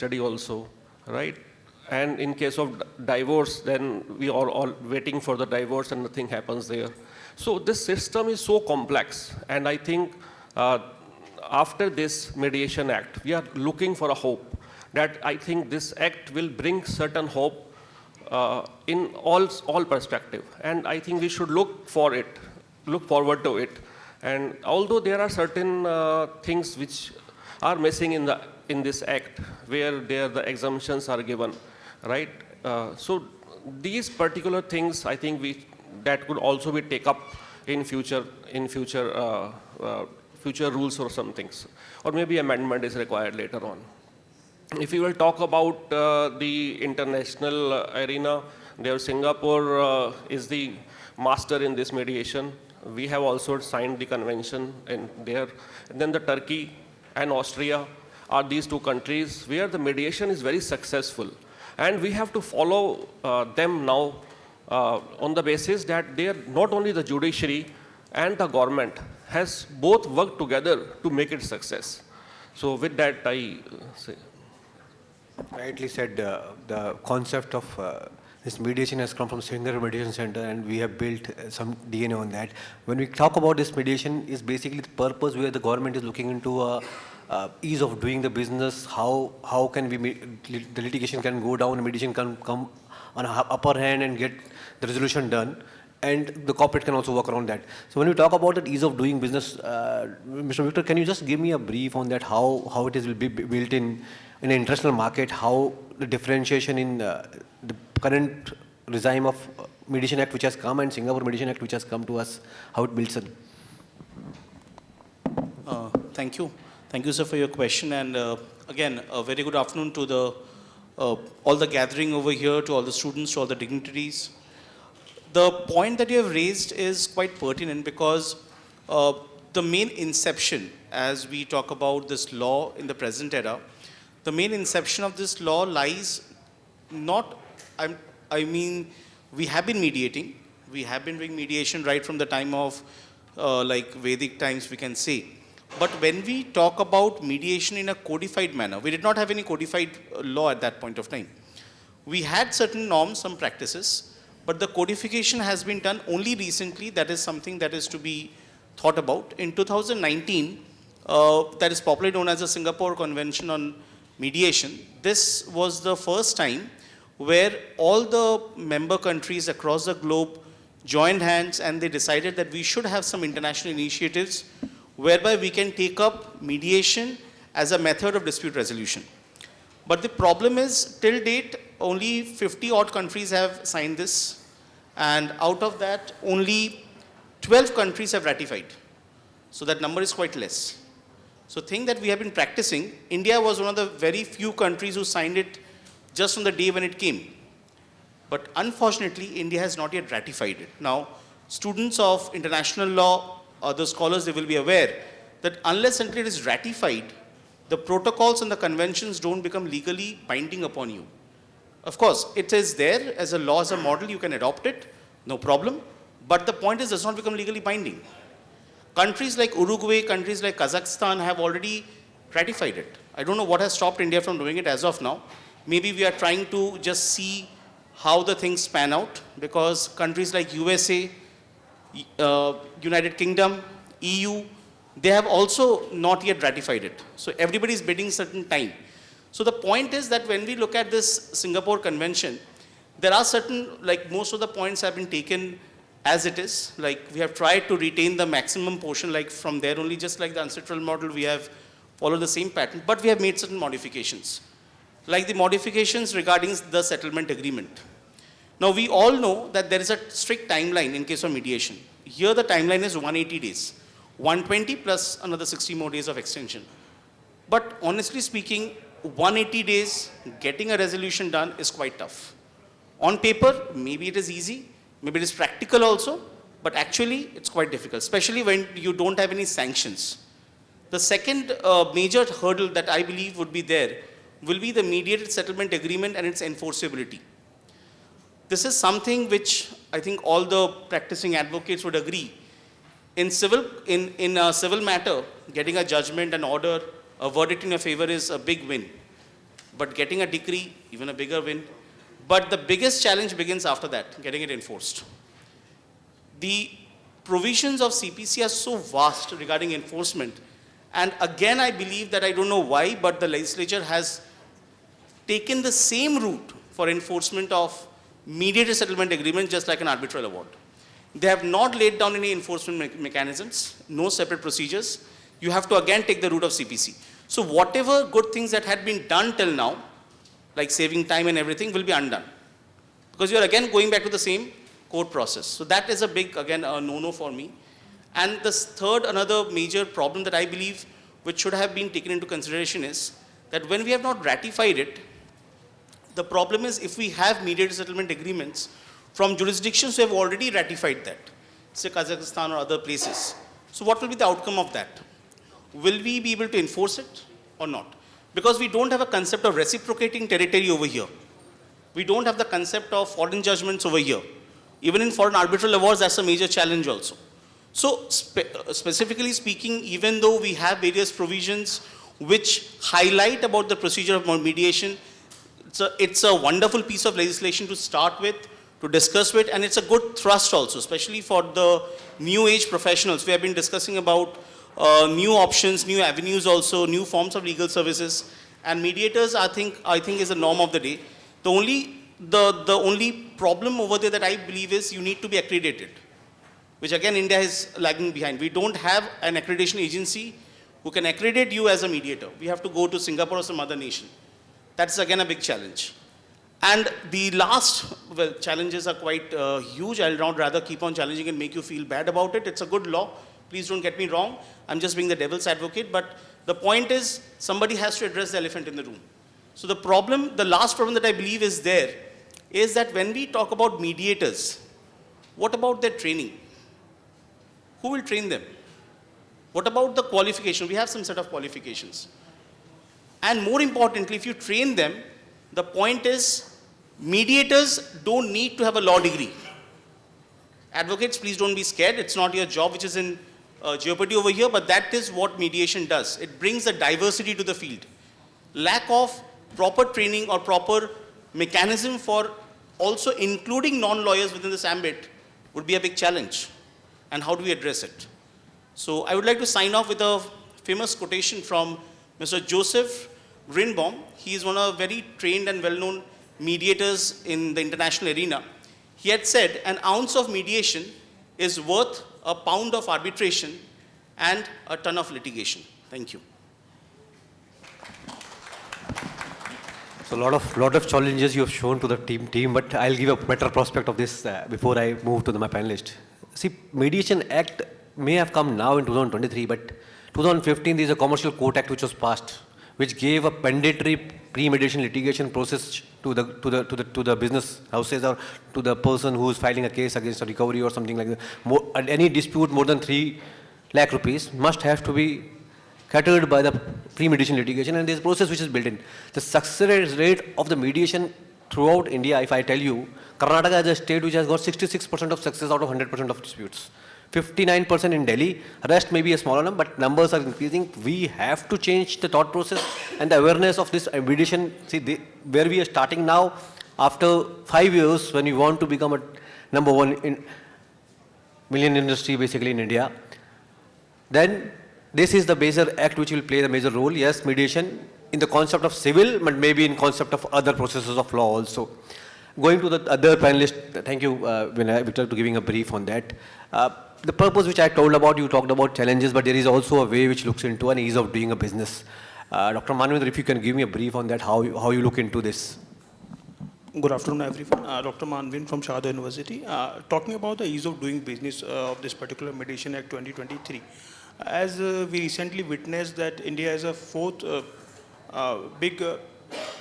study also, right? And in case of divorce, then we are all waiting for the divorce and nothing happens there. So this system is so complex, and I think after this Mediation Act, we are looking for a hope that I think this act will bring certain hope in all perspective, and I think we should look forward to it. And although there are certain things which are missing in this act, where the exemptions are given, right? So these particular things, I think that could also be take up in future rules or some things, or maybe amendment is required later on. If you will talk about the international arena, there Singapore is the master in this mediation. We have also signed the convention in there. And then the Turkey and Austria are these two countries where the mediation is very successful. And we have to follow them now on the basis that they are not only the judiciary and the government has both worked together to make it success. So with that, I say. Rightly said, the concept of this mediation has come from Singapore Mediation Center, and we have built some DNA on that. When we talk about this mediation, is basically the purpose where the government is looking into ease of doing the business, how can we the litigation can go down, mediation can come on an upper hand and get the resolution done, and the corporate can also work around that. So when we talk about the ease of doing business, Mr. Victor, can you just give me a brief on that, how it is will be built in an international market, how the differentiation in the current regime of Mediation Act which has come and Singapore Mediation Act which has come to us, how it builds in? Thank you. Thank you, sir, for your question. And again, a very good afternoon to all the gathering over here, to all the students, to all the dignitaries. The point that you have raised is quite pertinent because the main inception, as we talk about this law in the present era, the main inception of this law lies not, I mean, we have been mediating. We have been doing mediation right from the time of like Vedic times, we can say. But when we talk about mediation in a codified manner, we did not have any codified law at that point of time. We had certain norms, some practices, but the codification has been done only recently. That is something that is to be thought about. In 2019, that is popularly known as the Singapore Convention on Mediation. This was the first time where all the member countries across the globe joined hands and they decided that we should have some international initiatives whereby we can take up mediation as a method of dispute resolution. But the problem is, till date, only 50 odd countries have signed this, and out of that, only 12 countries have ratified. So that number is quite less. So thing that we have been practicing, India was one of the very few countries who signed it just on the day when it came. But unfortunately, India has not yet ratified it. Now, students of international law, other scholars, they will be aware that unless until it is ratified, the protocols and the conventions don't become legally binding upon you. Of course, it is there as a law, as a model, you can adopt it, no problem. But the point is, it does not become legally binding. Countries like Uruguay, countries like Kazakhstan have already ratified it. I don't know what has stopped India from doing it as of now. Maybe we are trying to just see how the things pan out, because countries like USA, United Kingdom, EU, they have also not yet ratified it. So everybody is bidding certain time. So the point is that when we look at this Singapore Convention, there are certain, like most of the points have been taken as it is. Like we have tried to retain the maximum portion, like from there only, just like the ancestral model, we have followed the same pattern, but we have made certain modifications. Like the modifications regarding the settlement agreement. Now we all know that there is a strict timeline in case of mediation. Here the timeline is 180 days, 120 plus another 60 more days of extension. But honestly speaking, 180 days getting a resolution done is quite tough. On paper, maybe it is easy, maybe it is practical also, but actually it's quite difficult, especially when you don't have any sanctions. The second major hurdle that I believe would be there will be the mediated settlement agreement and its enforceability. This is something which I think all the practicing advocates would agree. In a civil matter, getting a judgment, an order, a verdict in your favor is a big win. But getting a decree, even a bigger win. But the biggest challenge begins after that, getting it enforced. The provisions of CPC are so vast regarding enforcement. And again, I believe that I don't know why, but the legislature has taken the same route for enforcement of mediated settlement agreement just like an arbitral award. They have not laid down any enforcement mechanisms, no separate procedures. You have to again take the route of CPC. So whatever good things that had been done till now, like saving time and everything, will be undone. Because you're again going back to the same court process. So that is a big, again, a no-no for me. And the third, another major problem that I believe which should have been taken into consideration is that when we have not ratified it, the problem is if we have mediated settlement agreements from jurisdictions who have already ratified that, say Kazakhstan or other places. So what will be the outcome of that? Will we be able to enforce it or not? Because we don't have a concept of reciprocating territory over here. We don't have the concept of foreign judgments over here. Even in foreign arbitral awards, that's a major challenge also. So specifically speaking, even though we have various provisions which highlight about the procedure of mediation, it's a wonderful piece of legislation to start with, to discuss with, and it's a good thrust also, especially for the new age professionals. We have been discussing about new options, new avenues also, new forms of legal services, and mediators, I think is the norm of the day. The only problem over there that I believe is you need to be accredited, which again India is lagging behind. We don't have an accreditation agency who can accredit you as a mediator. We have to go to Singapore or some other nation. That's again a big challenge. And the last, well, challenges are quite huge. I'll not rather keep on challenging and make you feel bad about it. It's a good law. Please don't get me wrong. I'm just being the devil's advocate. But the point is, somebody has to address the elephant in the room. So the problem, the last problem that I believe is there, is that when we talk about mediators, what about their training? Who will train them? What about the qualification? We have some set of qualifications. And more importantly, if you train them, the point is, mediators don't need to have a law degree. Advocates, please don't be scared. It's not your job which is in jeopardy over here, but that is what mediation does. It brings a diversity to the field. Lack of proper training or proper mechanism for also including non-lawyers within this ambit would be a big challenge. And how do we address it? So I would like to sign off with a famous quotation from Mr. Joseph Greenbaum. He is one of very trained and well-known mediators in the international arena. He had said, an ounce of mediation is worth a pound of arbitration and a ton of litigation. Thank you. So lot of challenges you have shown to the team, but I'll give a better prospect of this before I move to my panelist. See, Mediation Act may have come now in 2023, but 2015 there is a Commercial Court Act which was passed, which gave a mandatory pre-mediation litigation process to the business houses or to the person who is filing a case against a recovery or something like that. Any dispute more than 3 lakh rupees must have to be catered by the pre-mediation litigation, and there is a process which is built in. The success rate of the mediation throughout India, if I tell you, Karnataka is a state which has got 66% of success out of 100% of disputes. 59% in Delhi, rest may be a smaller number, but numbers are increasing. We have to change the thought process and the awareness of this mediation. See, where we are starting now, after 5 years, when we want to become a #1 in million industry basically in India, then this is the major act which will play the major role. Yes, mediation in the concept of civil, but maybe in concept of other processes of law also. Going to the other panelist, thank you, Victor, to giving a brief on that. The purpose which I told about, you talked about challenges, but there is also a way which looks into an ease of doing a business. Dr. Manvendra, if you can give me a brief on that, how you look into this. Good afternoon, everyone. Dr. Manvendra from Shahada University. Talking about the ease of doing business of this particular Mediation Act 2023. As we recently witnessed that India is a fourth big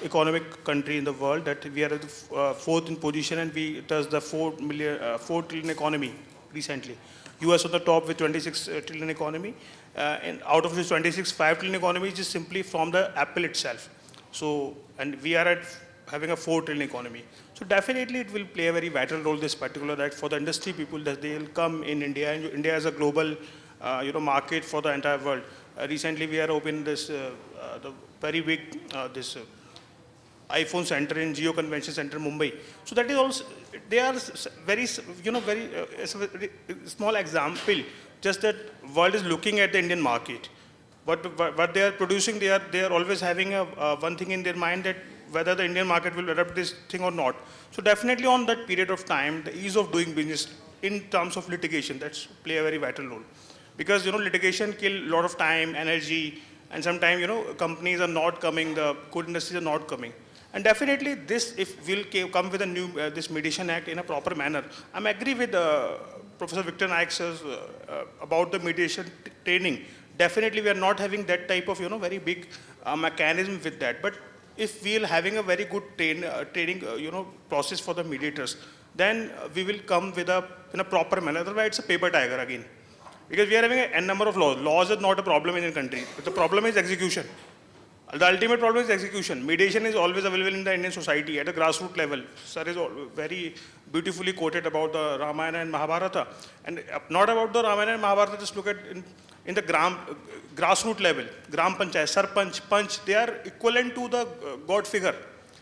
economic country in the world, that we are at the fourth in position, and we touched the 4 trillion economy recently. US on the top with 26 trillion economy, and out of this 26, 5 trillion economy is just simply from the Apple itself. So, and we are at having a 4 trillion economy. So definitely it will play a very vital role, this particular, that for the industry people, that they will come in India, and India is a global market for the entire world. Recently we are opening this the very big iPhone Center in Geo Convention Center, Mumbai. So that is also, they are very, very it's a very small example, just that world is looking at the Indian market. What they are producing, they are always having one thing in their mind, that whether the Indian market will adopt this thing or not. So definitely on that period of time, the ease of doing business in terms of litigation, that's play a very vital role. Because, litigation kill a lot of time, energy, and sometimes, companies are not coming, the court industries are not coming. And definitely this, if we'll come with a new, this Mediation Act in a proper manner, I'm agree with Professor Victor Nayak says about the mediation training. Definitely we are not having that type of, very big mechanism with that. But if we are having a very good training, process for the mediators, then we will come with in a proper manner. Otherwise, it's a paper tiger again. Because we are having a number of laws. Laws is not a problem in the country. But the problem is execution. The ultimate problem is execution. Mediation is always available in the Indian society at a grassroots level. Sir is very beautifully quoted about the Ramayana and Mahabharata. And not about the Ramayana and Mahabharata, just look at in the grassroots level. Gram Panchayat, Sarpanch, Panch, they are equivalent to the God figure.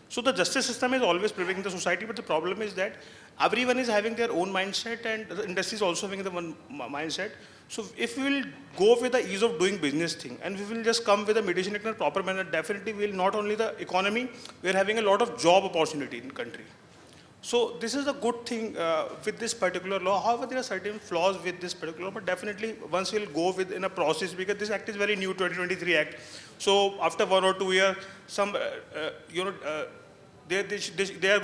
So the justice system is always prevailing in the society, but the problem is that everyone is having their own mindset and the industry is also having the one mindset. So if we will go with the ease of doing business thing and we will just come with a mediation in a proper manner, definitely we will not only the economy, we are having a lot of job opportunity in the country. So this is a good thing with this particular law. However, there are certain flaws with this particular law, but definitely once we'll go with in a process, because this act is very new, 2023 act. So after 1 or 2 years, some, they are